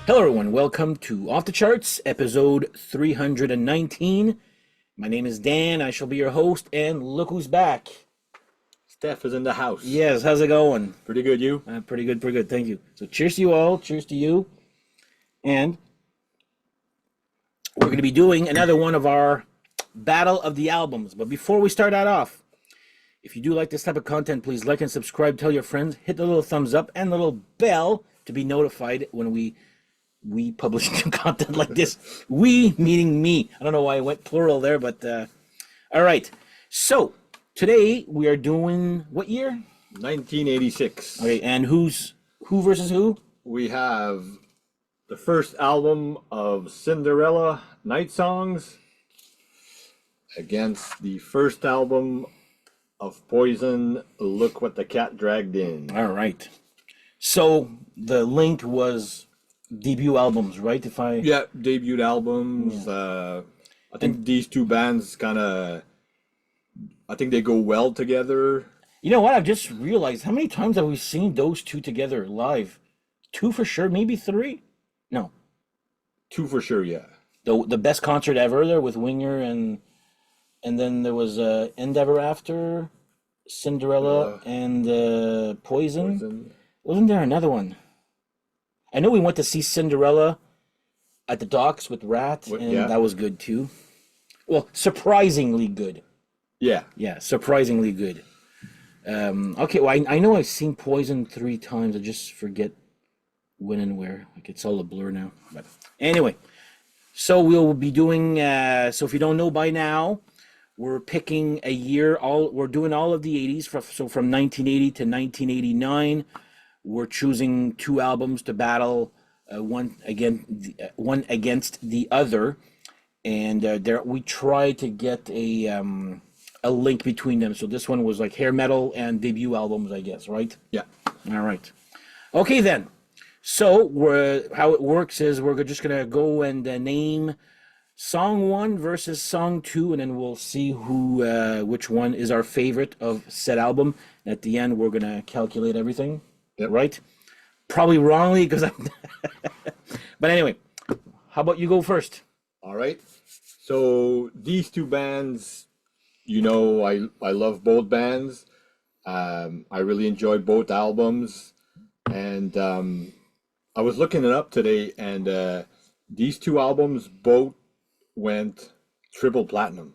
Hello, everyone. Welcome to Off the Charts, episode 319. My name is Dan. I shall be your host, and look who's back. Steph is in the house. Yes, how's it going? Pretty good, you? Pretty good, pretty good. Thank you. So, cheers to you all. Cheers to you. And we're going to be doing another one of our Battle of the Albums. But before we start that off, if you do like this type of content, please like and subscribe, tell your friends, hit the little thumbs up and the little bell to be notified when we publish new content like this. We meaning me. I don't know why I went plural there, but all right. So today we are doing what year? 1986. Okay, and who versus who? We have the first album of Cinderella, Night Songs, against the first album of Poison, Look What the Cat Dragged In. All right. So the link was debut albums, right? Yeah, debut albums. Yeah. I think these two bands I think they go well together. You know what? I've just realized how many times have we seen those two together live? Two for sure, maybe three? No. Two for sure, yeah. The best concert ever there with Winger and then there was End Ever After, Cinderella, and Poison. Wasn't there another one? I know we went to see Cinderella at the docks with Rat, and that was good too. Well, surprisingly good. Yeah. Yeah, surprisingly good. Okay, well, I know I've seen Poison 3 times. I just forget when and where. Like, it's all a blur now. But anyway, so we'll be doing, so if you don't know by now, we're picking a year, we're doing all of the 80s, so from 1980 to 1989. We're choosing 2 albums to battle, one against the other, and there we try to get a link between them. So this one was like hair metal and debut albums, I guess, right? Yeah. All right. Okay then. So how it works is we're just gonna go and name song 1 versus song 2, and then we'll see which one is our favorite of said album. At the end, we're gonna calculate everything. Yep. Right? Probably wrongly because I'm. But anyway, how about you go first? All right. So these two bands, I love both bands. I really enjoyed both albums, and I was looking it up today, and these 2 albums both went triple platinum.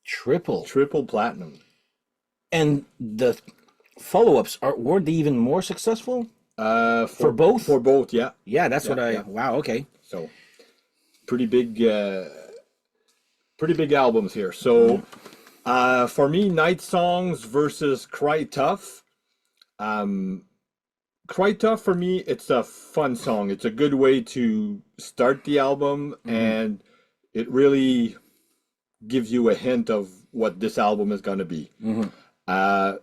Triple Platinum. And the follow-ups weren't they even more successful? For both? For both, yeah. Yeah, that's what yeah. Wow, okay. So pretty big albums here. So for me, Night Songs versus Cry Tough. Cry Tough, for me, it's a fun song. It's a good way to start the album, and it really gives you a hint of what this album is going to be.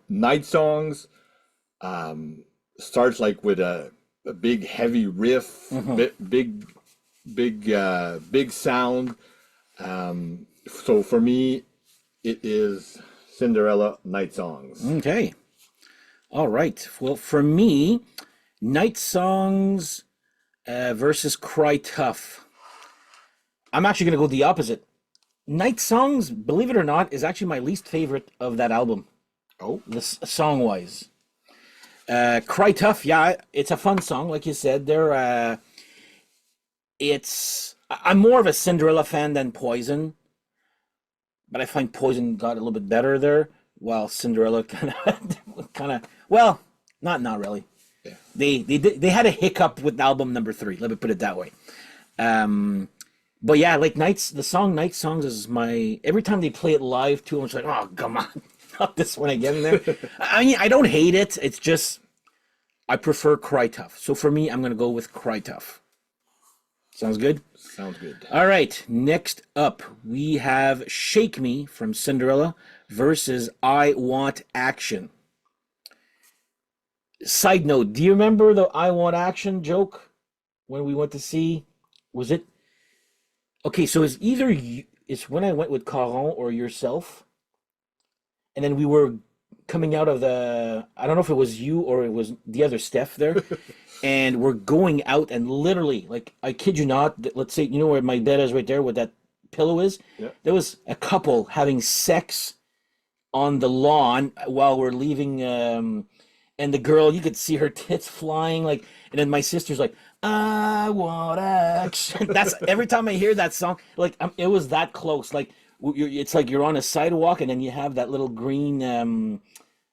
Night Songs starts like with a big heavy riff, big sound. So for me, it is Cinderella, Night Songs. Okay. All right. Well, for me, Night Songs versus Cry Tough. I'm actually going to go the opposite. Night Songs, believe it or not, is actually my least favorite of that album. Oh, This song-wise. Cry Tough, yeah, it's a fun song, like you said. I'm more of a Cinderella fan than Poison, but I find Poison got a little bit better there, while Cinderella kind of, well, not really. yeah. They had a hiccup with album number 3. Let me put it that way. But yeah, like the song Night Songs is every time they play it live too, I'm just like, oh, come on. Not this one again there. I mean, I don't hate it. It's just, I prefer Cry Tough. So for me, I'm going to go with Cry Tough. Sounds good? Sounds good. All right. Next up, we have Shake Me from Cinderella versus I Want Action. Side note, do you remember the I Want Action joke when we went to see, was it? Okay, so it's when I went with Caron or yourself. And then we were coming out of I don't know if it was you or it was the other Steph there. and we're going out, and literally, like, I kid you not, let's say, you know where my bed is right there, where that pillow is? Yeah. There was a couple having sex on the lawn while we're leaving, and the girl, you could see her tits flying, like, and then my sister's like, I want action. That's every time I hear that song, like, it was that close. Like, it's like you're on a sidewalk, and then you have that little green, de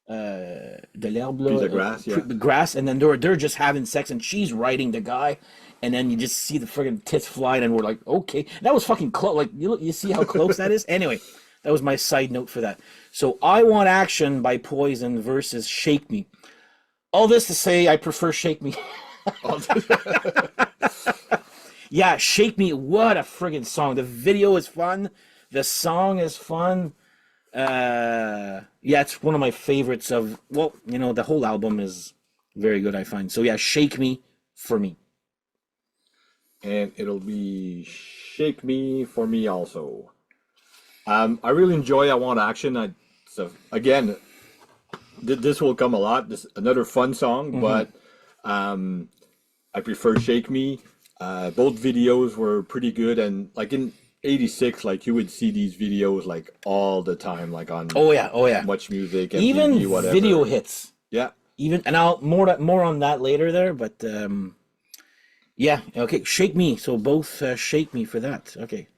l'herbe, Piece of grass, yeah. grass, and then they're just having sex, and she's riding the guy, and then you just see the friggin' tits flying, and we're like, okay, that was fucking close. Like, you see how close that is. Anyway, that was my side note for that. So, I Want Action by Poison versus Shake Me. All this to say, I prefer Shake Me. Yeah, Shake Me. What a friggin' song. The video is fun. The song is fun. Yeah, it's one of my favorites of, well, the whole album is very good, I find. So yeah, Shake Me for me. And it'll be Shake Me for me also. I really enjoy I Want Action. So again, this will come a lot. This another fun song, but I prefer Shake Me. Both videos were pretty good, and like in '86, like you would see these videos like all the time, like on Oh yeah. Much Music, Even MTV, whatever. video hits. Yeah. Even, and I'll more on that later there, but yeah, okay, Shake Me. So both Shake Me for that. Okay.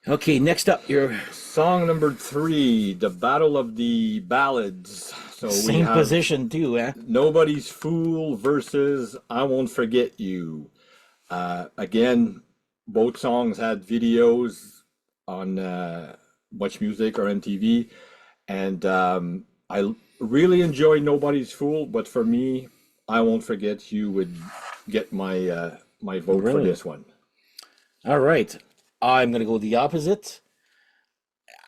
Okay, next up, your Song number 3, The Battle of the Ballads. So we same have position too, eh? Nobody's Fool versus I Won't Forget You. Again, both songs had videos on Much Music or MTV, and I really enjoy Nobody's Fool, but for me, I Won't Forget You would get my my vote for Really? this one. All right. I'm gonna go the opposite.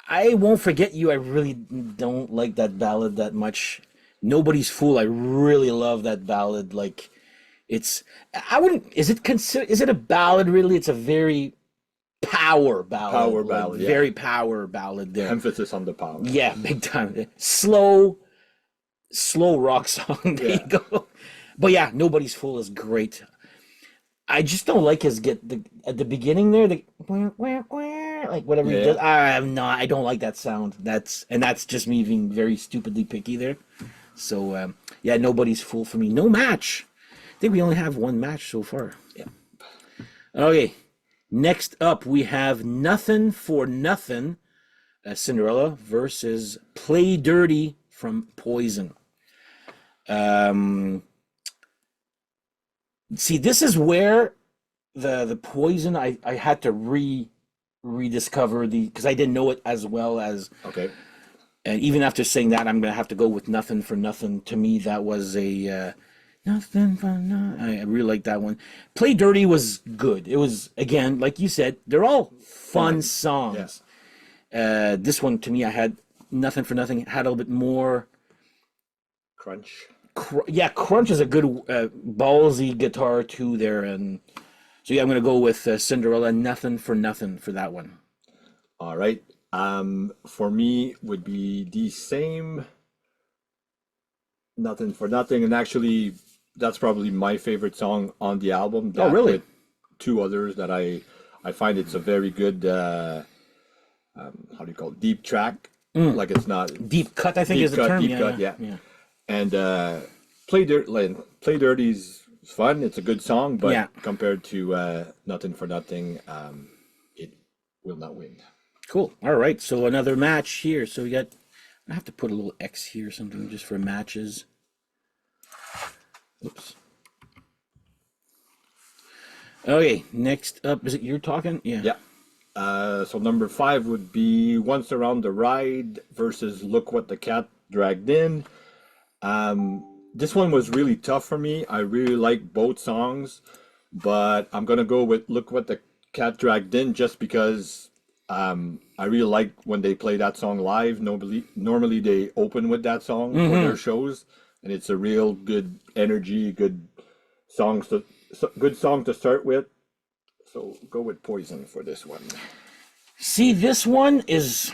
I Won't Forget You. I really don't like that ballad that much. Nobody's Fool. I really love that ballad. Like, I wouldn't. Is it a ballad? Really, it's a very power ballad. Power like, ballad, yeah. Very power ballad there. Emphasis on the power. Yeah, big time. Slow rock song. There Yeah. you go. But yeah, Nobody's Fool is great. I just don't like his at the beginning there, like whatever he Yeah. does. I don't like that sound. That's just me being very stupidly picky there. So yeah, Nobody's Fool for me. No match. I think we only have one match so far. Yeah. Okay. Next up, we have Nothing for Nothing, Cinderella versus Play Dirty from Poison. See, this is where the Poison I had to rediscover because I didn't know it as well as, Okay. and even after saying that, I'm gonna have to go with Nothing for Nothing. To me, that was a Nothing for Nothing. I really like that one. Play Dirty was good. It was, again, like you said, they're all fun songs. This one, to me, I had Nothing for Nothing had a little bit more. Crunch. Yeah, Crunch is a good ballsy guitar too there, and so yeah, I'm gonna go with Cinderella. Nothing for Nothing for that one. All right. For me would be the same. Nothing for Nothing, and actually, that's probably my favorite song on the album. Oh, really? With two others that I find it's a very good. How do you call it? Deep track. Like it's not Deep cut, I think, is the term. Deep cut, yeah. And Play Dirty's fun. It's a good song, but compared to Nothing for Nothing, it will not win. Cool. All right. So another match here. So we got. I have to put a little X here, or something, just for matches. Oops. Okay. Next up, is it you're talking? Yeah. Yeah. So number 5 would be Once Around the Ride versus Look What the Cat Dragged In. This one was really tough for me. I really like both songs, but I'm gonna go with Look What the Cat Dragged In just because I really like when they play that song live. Normally they open with that song for their shows, and it's a real good energy, good song to start with. So go with Poison for this one. See, this one it's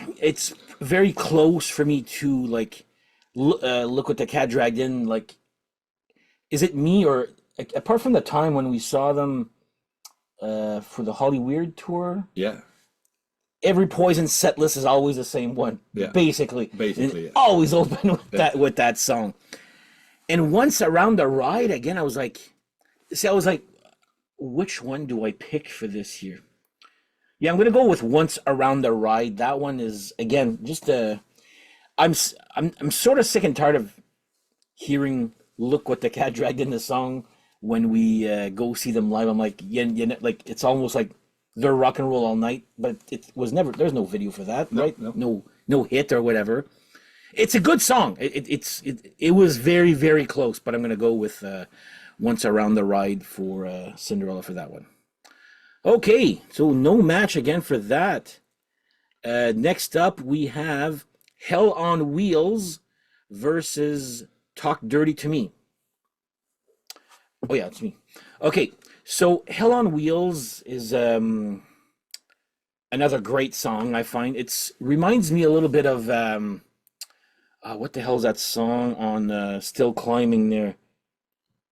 very close for me to like. Look What the Cat Dragged In. Like, is it me or apart from the time when we saw them for the Holly Weird tour, Yeah. every Poison set list is always the same one, Yeah. basically. Basically, And yeah. always open with that song. And once around the ride again, I was like, which one do I pick for this year? Yeah, I'm gonna go with Once Around the Ride. That one is again just a. I'm sort of sick and tired of hearing "Look What the Cat Dragged in" the song when we go see them live. I'm like, like it's almost like they're rock and roll all night, but it was never. There's no video for that, No, right? no. No hit or whatever. It's a good song. It was very very close, but I'm gonna go with "Once Around the Ride" for Cinderella for that one. Okay, so no match again for that. Next up, we have Hell on Wheels versus Talk Dirty to Me. Oh yeah, it's me. Okay, so Hell on Wheels is another great song. I find it's reminds me a little bit of what the hell is that song on Still Climbing there?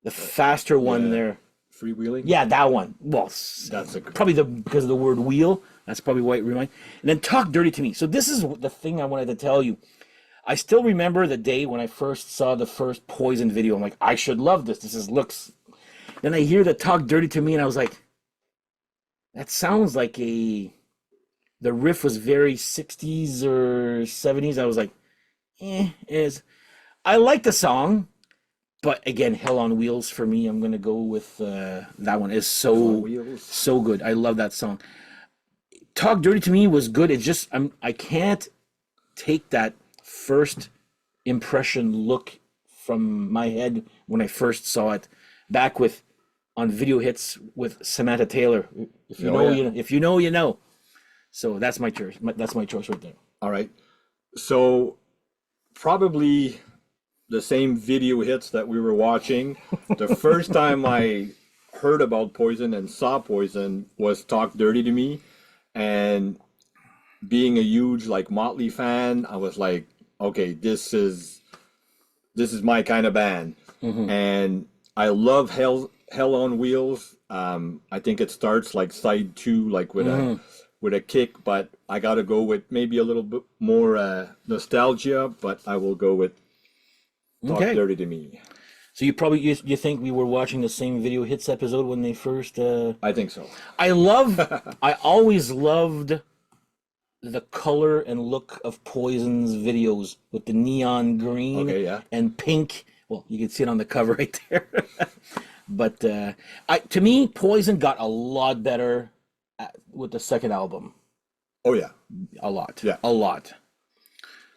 The faster one Yeah. there. Freewheeling. Yeah, that one. Well, That's a probably because of the word wheel. That's probably why it reminds. And then Talk Dirty to Me. So this is the thing I wanted to tell you. I still remember the day when I first saw the first Poison video. I'm like, I should love this. Looks. Then I hear the Talk Dirty to Me, and I was like, that sounds like a. The riff was very 60s or 70s. I was like, is. I like the song, but again, Hell on Wheels for me. I'm gonna go with that one. Is Hell on so Wheels. so good. I love that song. Talk Dirty to Me was good. It's just I can't take that first impression look from my head when I first saw it back with on video hits with Samantha Taylor. If you Oh, know, yeah. you know. If you know, you know. So that's my choice. That's my choice right there. All right. So probably the same video hits that we were watching. The first time I heard about Poison and saw Poison was Talk Dirty to Me. And being a huge like Motley fan, I was like, okay, this is my kind of band. And I love Hell on Wheels. I think it starts like side two, like with a kick, but I gotta go with maybe a little bit more nostalgia, but I will go with Talk Okay. Dirty to Me. So you think we were watching the same video hits episode when they first? I think so. I always loved the color and look of Poison's videos with the neon green Okay, yeah. and pink. Well, you can see it on the cover right there. But to me, Poison got a lot better with the second album. Oh yeah. A lot. Yeah. A lot.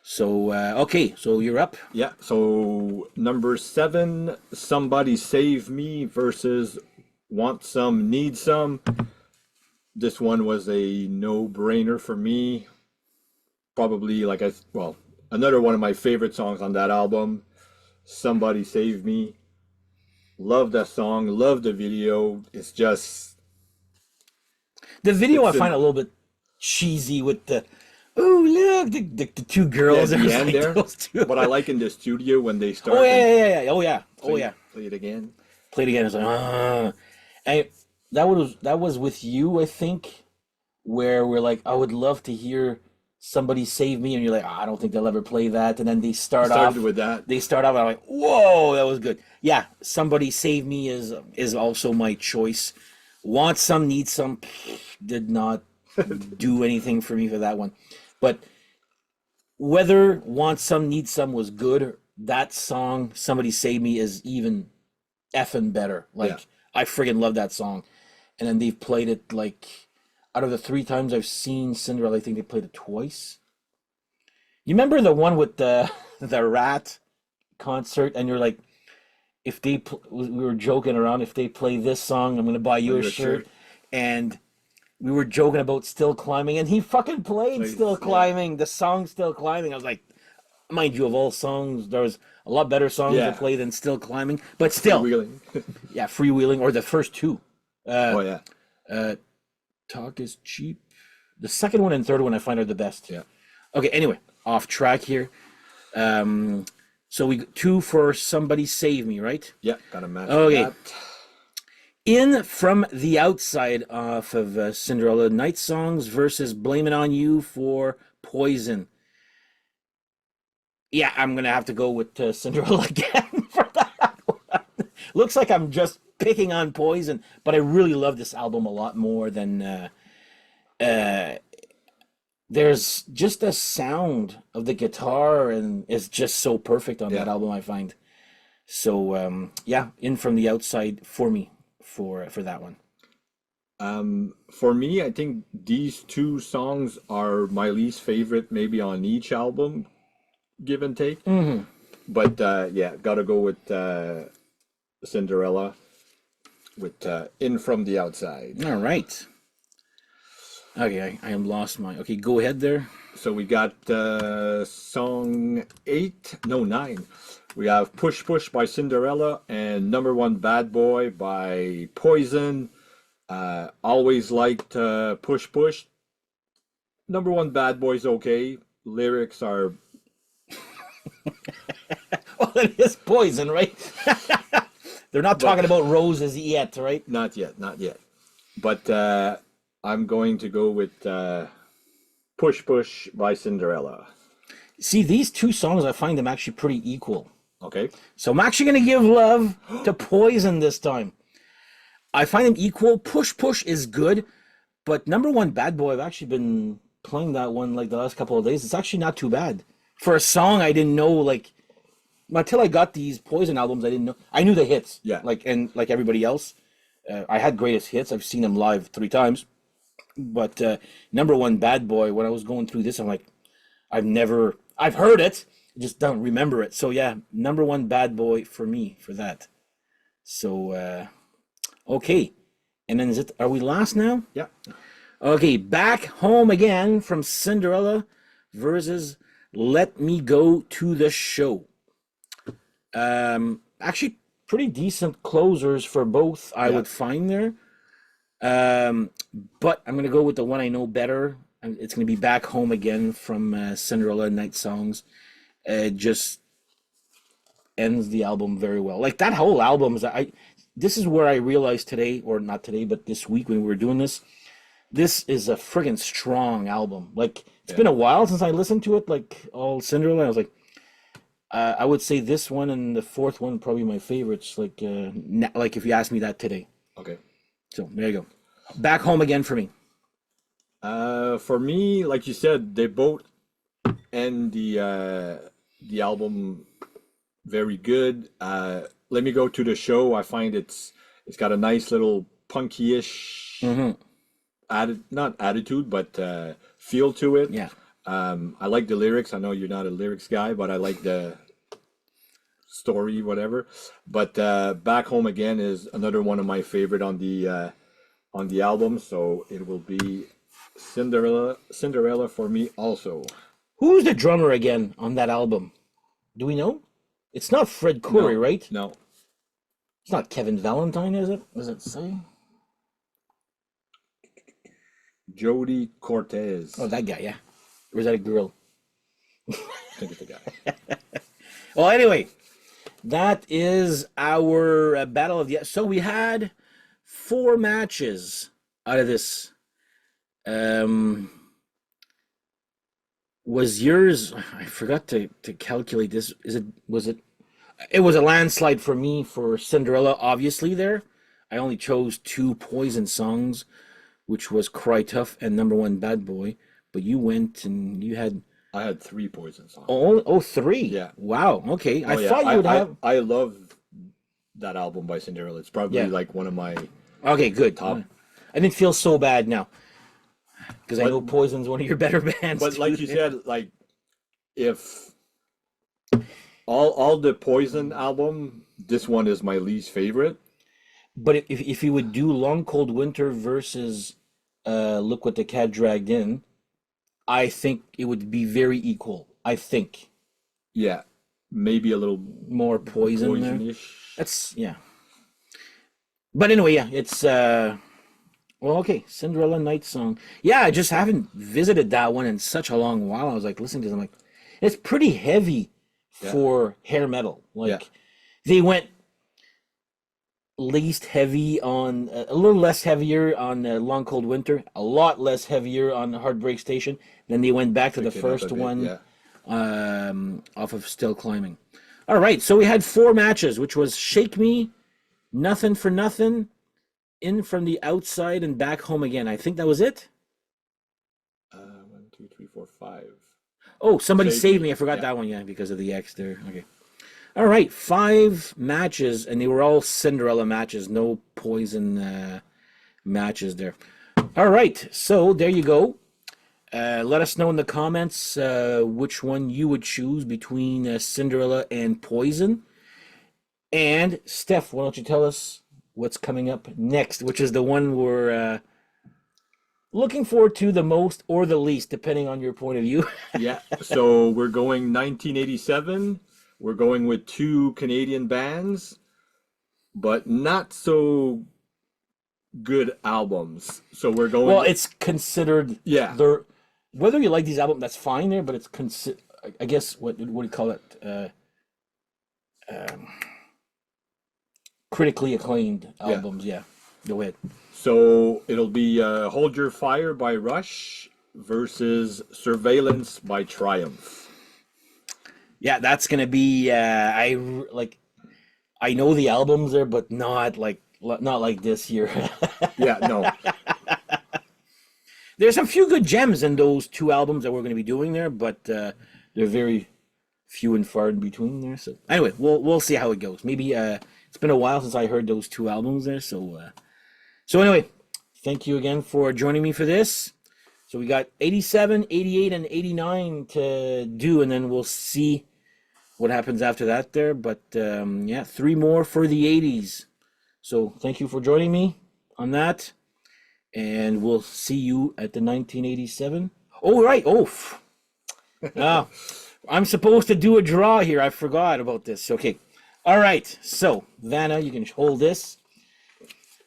So, okay, so you're up. Yeah. So number 7, Somebody Save Me versus Want Some, Need Some. This one was a no-brainer for me. Probably another one of my favorite songs on that album. Somebody Save Me. Love that song. Love the video. It's just The video I It's find a little bit cheesy with the, oh, look, the two girls. at the There's end like there. those two. But I like in the studio when they start. Oh, and yeah. Oh, yeah. Oh, play, yeah. play it again. Played again. It's like, and that was with you, I think, where we're like, I would love to hear Somebody Save Me, and you're like, I don't think they'll ever play that. And then they start off Started with that. They start off, and I'm like, whoa, that was good. Yeah, Somebody Save Me is also my choice. Want Some, Need Some, did not do anything for me for that one. But whether Want Some, Need Some was good, that song, Somebody Save Me, is even effing better. Like, Yeah. I friggin' love that song. And then they've played it like, out of the 3 times I've seen Cinderella, I think they played it twice. You remember the one with the the rat concert, and you're like, if they we were joking around, if they play this song, I'm gonna buy you a your shirt. shirt. And we were joking about Still Climbing, and he fucking played Plays, Still yeah. Climbing. The song Still Climbing. I was like, mind you, of all songs, there was a lot better songs Yeah. to play than Still Climbing. But still, Wheeling. yeah, Freewheeling, or the first two. Oh yeah. Talk is cheap. The second one and third one I find are the best. Yeah. Okay, anyway, off track here. So we two for Somebody Save Me, right? Yeah, gotta match Okay. that. In From the Outside off of Cinderella Night Songs versus Blame It On You for Poison. Yeah, I'm gonna have to go with Cinderella again for that one. Looks like I'm just picking on Poison, but I really love this album a lot more than uh, there's just a sound of the guitar and it's just so perfect on that Yeah. album, I find. So yeah, In From the Outside for me for that one. For me, I think these two songs are my least favorite, maybe on each album, give and take. Hmm. But yeah, gotta go with Cinderella with In From the Outside. All right. Okay, I am lost my. Okay, go ahead there. So we got song 8, no 9. We have Push Push by Cinderella and Number One Bad Boy by Poison. Always liked Push Push. Number One Bad Boy's okay. Lyrics are Well, it is Poison, right? They're not talking about roses yet, right? not yet, not yet. But I'm going to go with Push Push by Cinderella. See, these two songs, I find them actually pretty equal. Okay. So I'm actually going to give love to Poison this time. I find them equal. Push Push is good, but Number One Bad Boy, I've actually been playing that one like the last couple of days. It's actually not too bad. For a song I didn't know, like, until I got these Poison albums, I didn't know. I knew the hits. Yeah. Like, and like everybody else, I had greatest hits. I've seen them live 3 times. But Number One Bad Boy, when I was going through this, I'm like, I've heard it, just don't remember it. So yeah, Number One Bad Boy for me for that. So okay, and then are we last now? Yeah. Okay, Back Home Again from Cinderella versus Let Me Go to the Show. Actually, pretty decent closers for both. I would find there. But I'm gonna go with the one I know better. It's gonna be Back Home Again from Cinderella Night Songs. It just ends the album very well. Like that whole album is this is where I realized today, or not today, but this week when we were doing this, this is a friggin' strong album. Like it's been a while since I listened to it, like all Cinderella. I was like, I would say this one and the fourth one probably my favorites. Like, like if you asked me that today. Okay. So there you go. Back Home Again for me. For me, like you said, they both end the album very good. Let Me Go to the Show. I find it's got a nice little punky-ish not attitude, but feel to it. Yeah. I like the lyrics. I know you're not a lyrics guy, but I like the story, whatever. But Back Home Again is another one of my favorite on the album, so it will be Cinderella for me also. Who's the drummer again on that album? Do we know? It's not Fred Coury, right? No. It's not Kevin Valentine, is it? Does it say? Jody Cortez. Oh, that guy, yeah. Or is that a girl? I think it's a guy. Well, anyway, that is our Battle of the... So we had 4 matches out of this. Was yours... I forgot to calculate this. Was it... It was a landslide for me for Cinderella, obviously, there. I only chose 2 Poison songs, which was Cry Tough and Number One Bad Boy. But you went and you had... I had 3 Poison songs. Oh, 3? Yeah. Wow, okay. I yeah. thought you would have... I love that album by Cinderella. It's probably like one of my Okay, good. top. I didn't feel so bad now. Because I know Poison's one of your better bands. But like you said, like if all the Poison album, this one is my least favorite. But if you would do Long Cold Winter versus Look What the Cat Dragged In, I think it would be very equal. I think. Yeah, maybe a little More Poison there. poisonish. That's, yeah. But anyway, yeah, it's, well, okay, Cinderella Night Song. Yeah, I just haven't visited that one in such a long while. I was like listening to them, like, it's pretty heavy for hair metal. Yeah. Like they went least heavy on a little less heavier on Long Cold Winter, a lot less heavier on Heartbreak Station. Then they went back to the Pick it up a first bit, one yeah. off of Still Climbing. All right, so we had 4 matches, which was Shake Me, Nothing for Nothing, In from the Outside, and Back Home Again. I think that was it. 1, 2, 3, 4, 5. Oh, somebody Save saved Me. me. I forgot Yeah. that one. Yeah, because of the X there. Okay. All right, 5 matches, and they were all Cinderella matches. No poison matches there. All right, so there you go. Let us know in the comments which one you would choose between Cinderella and Poison. And Steph, why don't you tell us what's coming up next, which is the one we're looking forward to the most or the least, depending on your point of view. Yeah. So we're going 1987. We're going with 2 Canadian bands, but not so good albums. So we're going. Well, it's considered Yeah. they're whether you like these albums, that's fine there, but it's I guess what do you call it? Um, critically acclaimed albums. Yeah. Go ahead. So it'll be Hold Your Fire by Rush versus Surveillance by Triumph. Yeah, that's gonna be. I know the albums there, but not like this year. Yeah, no. There's a few good gems in those 2 albums that we're going to be doing there, but they're very few and far in between there. So anyway, we'll see how it goes. Maybe it's been a while since I heard those 2 albums there. So anyway, thank you again for joining me for this. So we got 87, 88, and 89 to do, and then we'll see what happens after that there. But yeah, 3 more for the 80s. So thank you for joining me on that. And we'll see you at the 1987. Oh, right. Ah, I'm supposed to do a draw here. I forgot about this. Okay. All right. So, Vanna, you can hold this.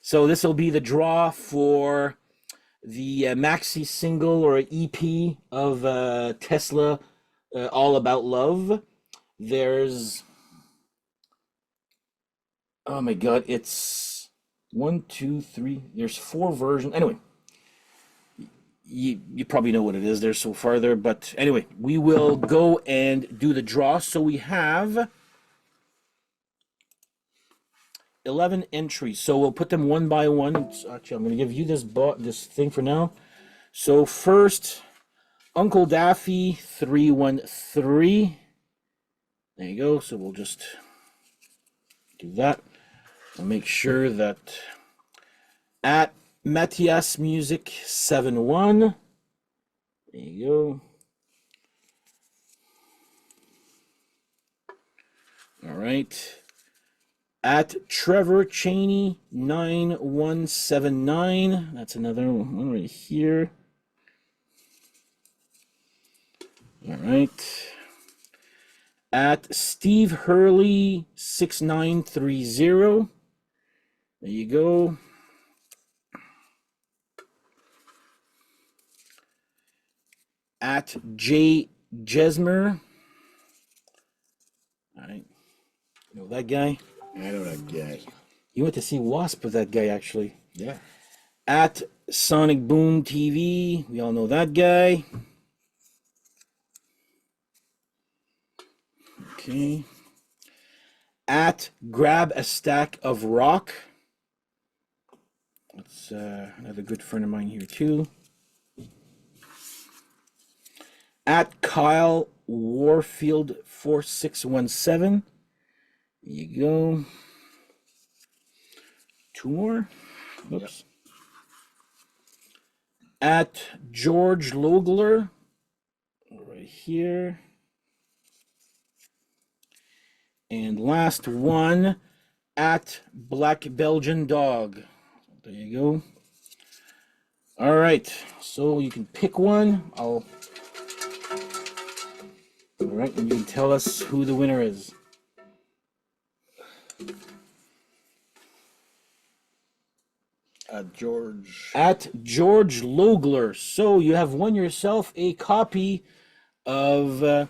So this will be the draw for the maxi single or EP of Tesla, All About Love. There's, oh my God, it's 1, 2, 3. There's 4 versions. Anyway, you probably know what it is there so far there. But anyway, we will go and do the draw. So we have 11 entries. So we'll put them one by one. Actually, I'm going to give you this thing for now. So first, Uncle Daffy 313. There you go. So we'll just do that. I'll make sure that at Matthias Music 71. There you go. All right. At Trevor Cheney 9179. That's another one right here. All right. At Steve Hurley 6930. There you go. At J Jesmer. All right. You know that guy? I know that guy. You went to see Wasp with that guy, actually. Yeah. At Sonic Boom TV. We all know that guy. Okay. At Grab a Stack of Rock. That's another good friend of mine here, too. At Kyle Warfield 4617. There you go. 2 more. Oops. Yep. At George Logler. Right here. And last one. At Black Belgian Dog. There you go. All right. So you can pick one. All right, and you can tell us who the winner is. At George. At George Logler. So you have won yourself a copy of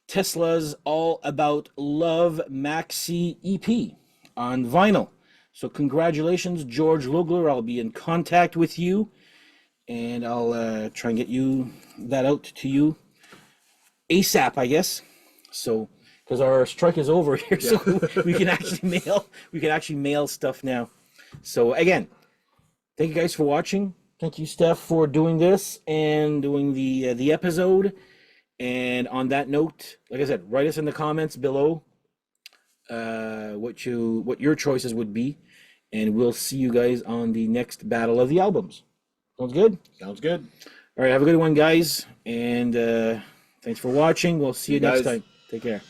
Tesla's All About Love Maxi EP on vinyl. So congratulations, George Logler. I'll be in contact with you, and I'll try and get you that out to you ASAP, I guess. So, because our strike is over here, so we can actually mail stuff now. So again, thank you guys for watching. Thank you, Steph, for doing this and doing the episode. And on that note, like I said, write us in the comments below what your choices would be, and we'll see you guys on the next battle of the albums. Sounds good? Sounds good. All right, have a good one, guys, and thanks for watching. We'll see you next time. Take care.